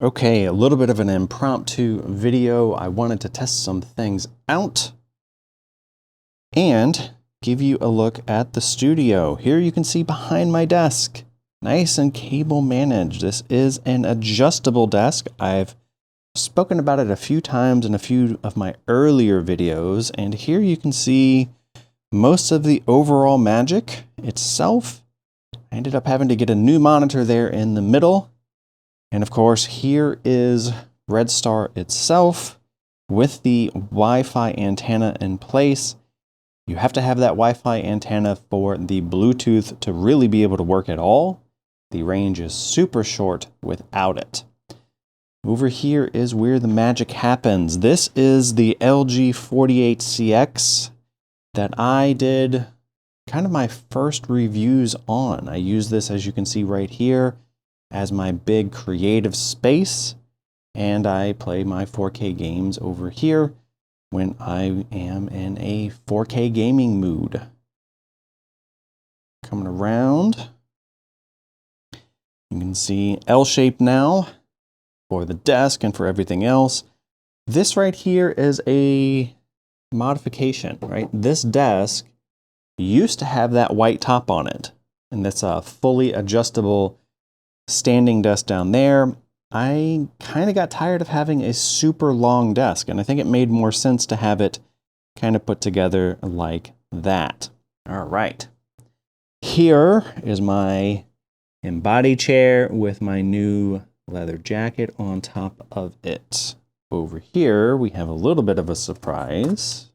Okay, a little bit of an impromptu video. I wanted to test some things out and give you a look at the studio. Here you can see behind my desk, nice and cable managed. This is an adjustable desk. I've spoken about it a few times in a few of my earlier videos, and here you can see most of the overall magic itself. I ended up having to get a new monitor there in the middle. And of course, here is Red Star itself with the Wi-Fi antenna in place. You have to have that Wi-Fi antenna for the Bluetooth to really be able to work at all. The range is super short without it. Over here is where the magic happens. This is the LG 48CX that I did kind of my first reviews on. I use this, as you can see right here, as my big creative space, and I play my 4K games over here when I am in a 4K gaming mood. Coming around, you can see L-shape now for the desk and for everything else. This right here is a modification, right? This desk used to have that white top on it, and that's a fully adjustable standing desk down there. I kind of got tired of having a super long desk, and I think it made more sense to have it kind of put together like that. All right. Here is my embody chair with my new leather jacket on top of it. Over here, we have a little bit of a surprise.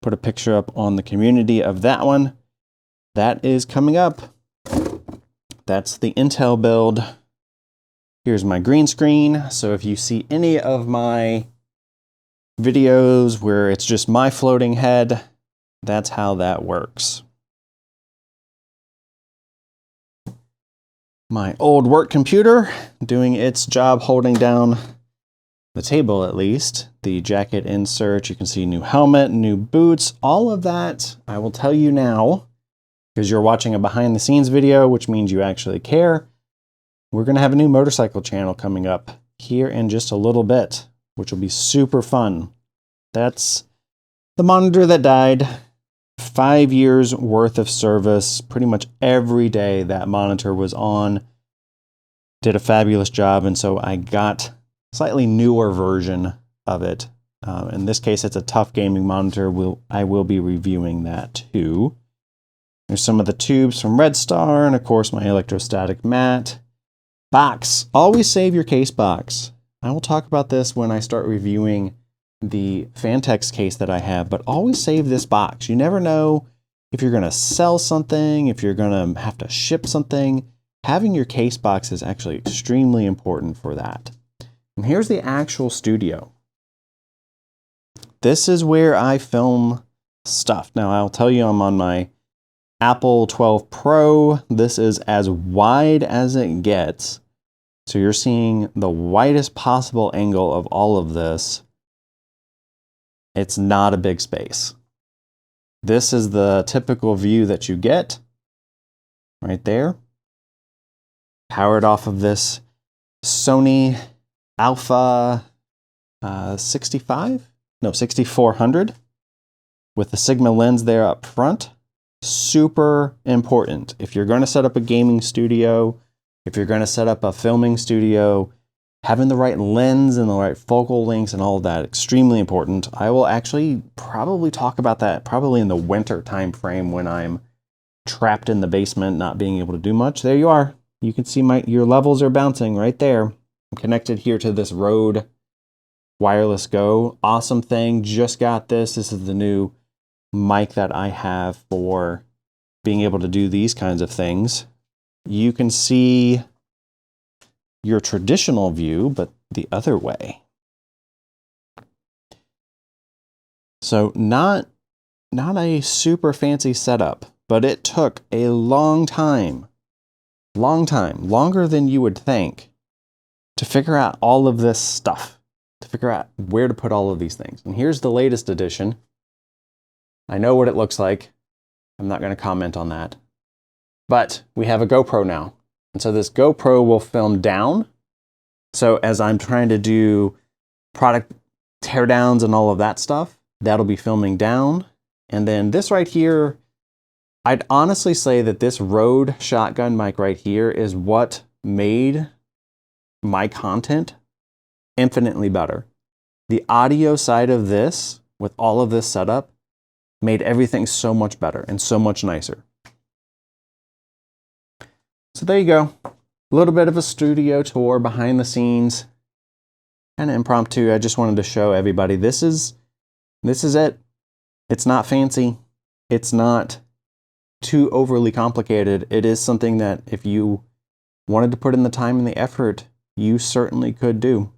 Put a picture up on the community of that one. That is coming up. That's the Intel build. Here's my green screen. So if you see any of my videos where it's just my floating head, that's how that works. My old work computer doing its job, holding down the table at least. The jacket insert, you can see new helmet, new boots, all of that I will tell you now, because you're watching a behind the scenes video, which means you actually care. We're going to have a new motorcycle channel coming up here in just a little bit, which will be super fun. That's the monitor that died. 5 years worth of service. Pretty much every day that monitor was on. Did a fabulous job, and so I got a slightly newer version of it. In this case, it's a tough gaming monitor. I will be reviewing that too. There's some of the tubes from Red Star, and of course my electrostatic mat. Box. Always save your case box. I will talk about this when I start reviewing the Fantex case that I have, but always save this box. You never know if you're going to sell something, if you're going to have to ship something. Having your case box is actually extremely important for that. And here's the actual studio. This is where I film stuff. Now I'll tell you I'm on my Apple 12 Pro. This is as wide as it gets. So you're seeing the widest possible angle of all of this. It's not a big space. This is the typical view that you get right there. Powered off of this Sony Alpha 6400 with the Sigma lens there up front. Super important. If you're going to set up a gaming studio, if you're going to set up a filming studio, having the right lens and the right focal lengths and all of that, extremely important. I will actually probably talk about that probably in the winter time frame when I'm trapped in the basement, not being able to do much. There you are. You can see your levels are bouncing right there. I'm connected here to this Rode Wireless Go. Awesome thing. Just got this. This is the new mic that I have for being able to do these kinds of things. You can see your traditional view, but the other way. So not a super fancy setup, but it took a long time, longer than you would think, to figure out all of this stuff, to figure out where to put all of these things. And here's the latest edition. I know what it looks like. I'm not going to comment on that. But we have a GoPro now. And so this GoPro will film down So as I'm trying to do product teardowns and all of that stuff, that'll be filming down. And then this right here, I'd honestly say that this Rode shotgun mic right here is what made my content infinitely better. The audio side of this, with all of this setup, made everything so much better and so much nicer. So there you go. A little bit of a studio tour behind the scenes. Kind of impromptu. I just wanted to show everybody this is it. It's not fancy. It's not too overly complicated. It is something that if you wanted to put in the time and the effort, you certainly could do.